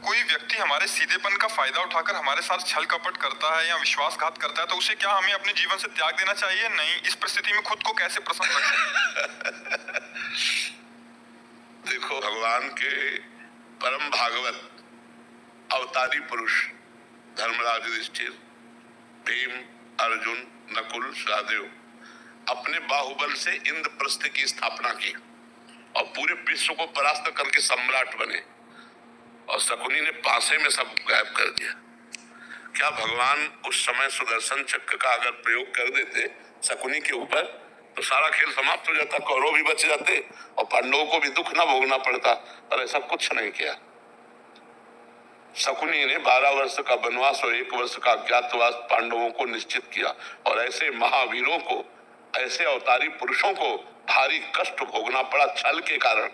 कोई व्यक्ति हमारे सीधेपन का फायदा उठाकर हमारे साथ छल कपट करता है या विश्वासघात करता है तो उसे क्या हमें अपने जीवन से त्याग देना चाहिए? नहीं, इस परिस्थिति में खुद को कैसे प्रसन्न रखें? देखो, भगवान के परम भागवत अवतारी पुरुष धर्मराज युधिष्ठिर, भीम, अर्जुन, नकुल, सहदेव अपने बाहुबल से इंद्रप्रस्थ की स्थापना की और पूरे विश्व को परास्त करके सम्राट बने, और शकुनी ने पासे में सब गायब कर दिया। क्या भगवान उस समय सुदर्शन चक्र का अगर प्रयोग कर देते शकुनी के ऊपर तो सारा खेल समाप्त हो जाता, कौरव भी बच जाते और पांडवों को भी दुख ना भोगना पड़ता, पर ऐसा कुछ नहीं किया। शकुनी ने 12 वर्ष का वनवास और 1 वर्ष का अज्ञातवास पांडवों को निश्चित किया, और ऐसे महावीरों को, ऐसे अवतारी पुरुषों को भारी कष्ट भोगना पड़ा छल के कारण।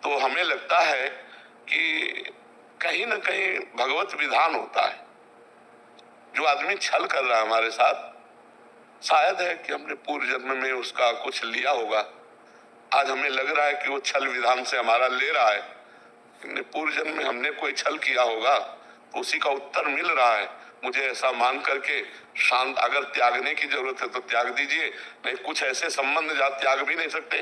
तो हमें लगता है कि कहीं ना कहीं भगवत विधान होता है। जो आदमी छल कर रहा है हमारे साथ, शायद है कि हमने पूर्व जन्म में उसका कुछ लिया होगा। आज हमें लग रहा है कि वो छल विधान से हमारा ले रहा है, पूर्व जन्म में हमने कोई छल किया होगा तो उसी का उत्तर मिल रहा है। मुझे ऐसा मान करके शांत, अगर त्यागने की जरूरत है तो त्याग दीजिए, नहीं कुछ ऐसे संबंध जहाँ त्याग भी नहीं सकते।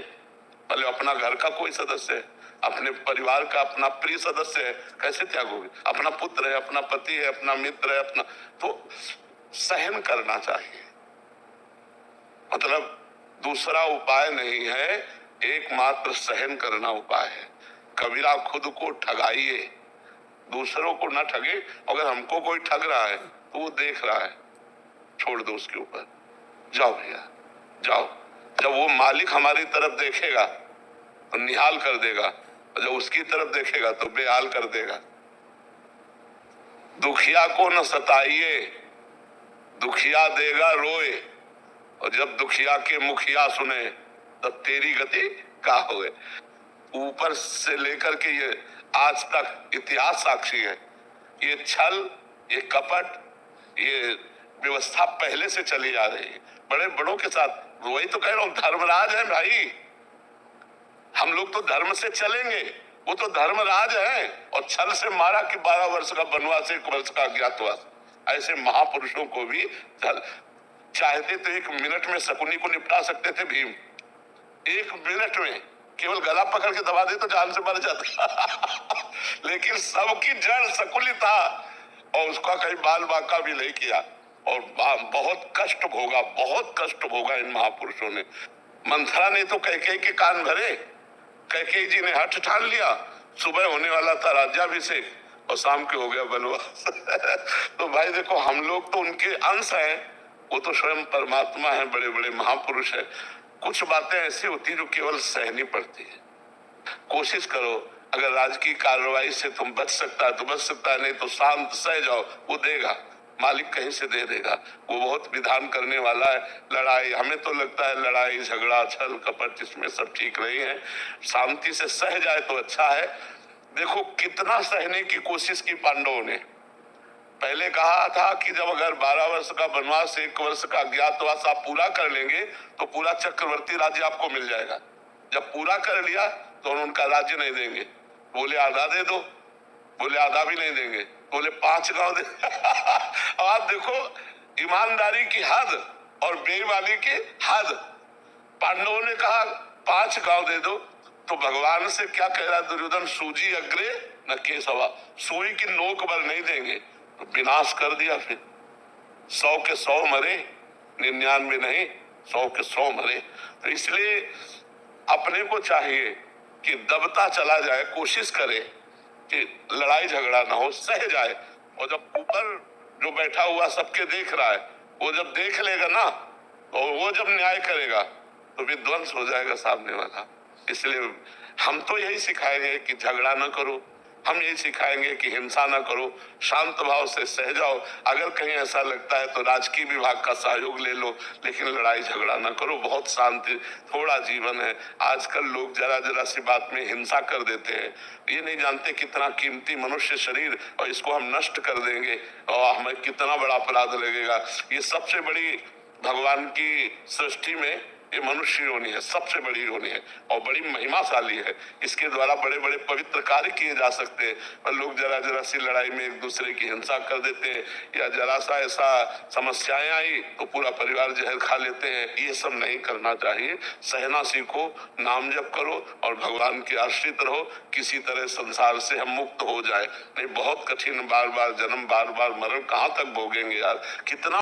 पहले अपना घर का कोई सदस्य है, अपने परिवार का अपना प्रिय सदस्य है, कैसे त्यागोगे? अपना पुत्र है, अपना पति है, अपना मित्र है, अपना, तो सहन करना चाहिए। मतलब दूसरा उपाय नहीं है, एकमात्र सहन करना उपाय है। कबीरा खुद को ठगाइए, दूसरों को ना ठगे। अगर हमको कोई ठग रहा है तो वो देख रहा है, छोड़ दो उसके ऊपर, जाओ भैया जाओ। जब वो मालिक हमारी तरफ देखेगा तो निहाल कर देगा, और जब उसकी तरफ देखेगा तो बेहाल कर देगा। दुखिया को न सताइए, दुखिया देगा रोए, और जब दुखिया के मुखिया सुने तब तेरी गति क्या होए। ऊपर से लेकर के ये आज तक इतिहास साक्षी है। ये छल, ये कपट, ये व्यवस्था पहले से चली आ रही है बड़े बड़ों के साथ। वही तो कह रहा हूं, धर्मराज है भाई। हम लोग तो धर्म से चलेंगे, वो तो धर्मराज है। और छल से मारा कि 12 वर्ष का वनवास, 1 वर्ष का अज्ञातवास। ऐसे महापुरुषों को भी चाहते तो 1 मिनट में शकुनी को निपटा सकते थे भीम। 1 मिनट में केवल गला पकड़ के दबा दे तो जान से मर जाता। लेकिन सबकी जड़ शकुनी था, और उसका कहीं बाल बांका भी नहीं किया, और बहुत कष्ट भोगा, बहुत कष्ट भोगा इन महापुरुषों ने। मंथरा ने तो कैकेयी के कान भरे। कैकेयी जी ने हठ ठान लिया, सुबह होने वाला था राज्याभिषेक और शाम के हो गया वनवास। तो भाई देखो, हम लोग तो उनके अंश हैं, वो तो स्वयं परमात्मा है, बड़े बड़े महापुरुष है। कुछ बातें ऐसी होती जो केवल सहनी पड़ती है। कोशिश करो, अगर राजकीय कार्रवाई से तुम बच सकता है तो बच सकता है, नहीं तो शांत सह जाओ, वो देगा, मालिक कहीं से दे देगा। वो बहुत विधान करने वाला है। लड़ाई, हमें तो लगता है लड़ाई झगड़ा छल कपट इसमें सब ठीक नहीं है, शांति से सह जाए तो अच्छा है। देखो कितना सहने की कोशिश की पांडवों ने। पहले कहा था कि जब अगर 12 वर्ष का वनवास, 1 वर्ष का अज्ञातवास आप पूरा कर लेंगे तो पूरा चक्रवर्ती राज्य आपको मिल जाएगा। जब पूरा कर लिया तो उनका राज्य नहीं देंगे, बोले आधा दे दो, बोले आधा भी नहीं देंगे, बोले 5 गांव दे। आप देखो ईमानदारी की हद और बेईमानी की हद। पांडवों ने कहा 5 गांव दे दो, तो भगवान से क्या कह रहा दुर्योधन, सूजी अग्रे न केशवा, सुई की नोक पर नहीं देंगे। तो विनाश कर दिया। फिर 100 के 100 मरे, 99 नहीं, 100 के 100 मरे। तो इसलिए अपने को चाहिए कि दबता चला जाए, कोशिश करे कि लड़ाई झगड़ा ना हो, सह जाए। और जब ऊपर जो बैठा हुआ सबके देख रहा है, वो जब देख लेगा ना, तो वो जब न्याय करेगा तो विध्वंस हो जाएगा सामने वाला। इसलिए हम तो यही सिखाएंगे कि झगड़ा ना करो, हम यही सिखाएंगे कि हिंसा ना करो, शांत भाव से सह जाओ। अगर कहीं ऐसा लगता है तो राजकीय विभाग का सहयोग ले लो, लेकिन लड़ाई झगड़ा ना करो। बहुत शांति थोड़ा जीवन है। आजकल लोग जरा जरा सी बात में हिंसा कर देते हैं, ये नहीं जानते कितना कीमती मनुष्य शरीर, और इसको हम नष्ट कर देंगे और हमें कितना बड़ा अपराध लगेगा। ये सबसे बड़ी भगवान की सृष्टि में ये मनुष्य योनि है, सबसे बड़ी योनि है और बड़ी महिमाशाली है। इसके द्वारा बड़े बड़े पवित्र कार्य किए जा सकते हैं। पर लोग जरा जरा सी लड़ाई में एक दूसरे की हिंसा कर देते हैं, या जरा सा ऐसा समस्याएं आई तो पूरा परिवार जहर खा लेते हैं। ये सब नहीं करना चाहिए। सहना सीखो, नाम जप करो और भगवान के आश्रित रहो। किसी तरह संसार से हम मुक्त हो जाए, नहीं बहुत कठिन, बार बार जन्म, बार बार मरण कहाँ तक भोगेंगे यार। कितना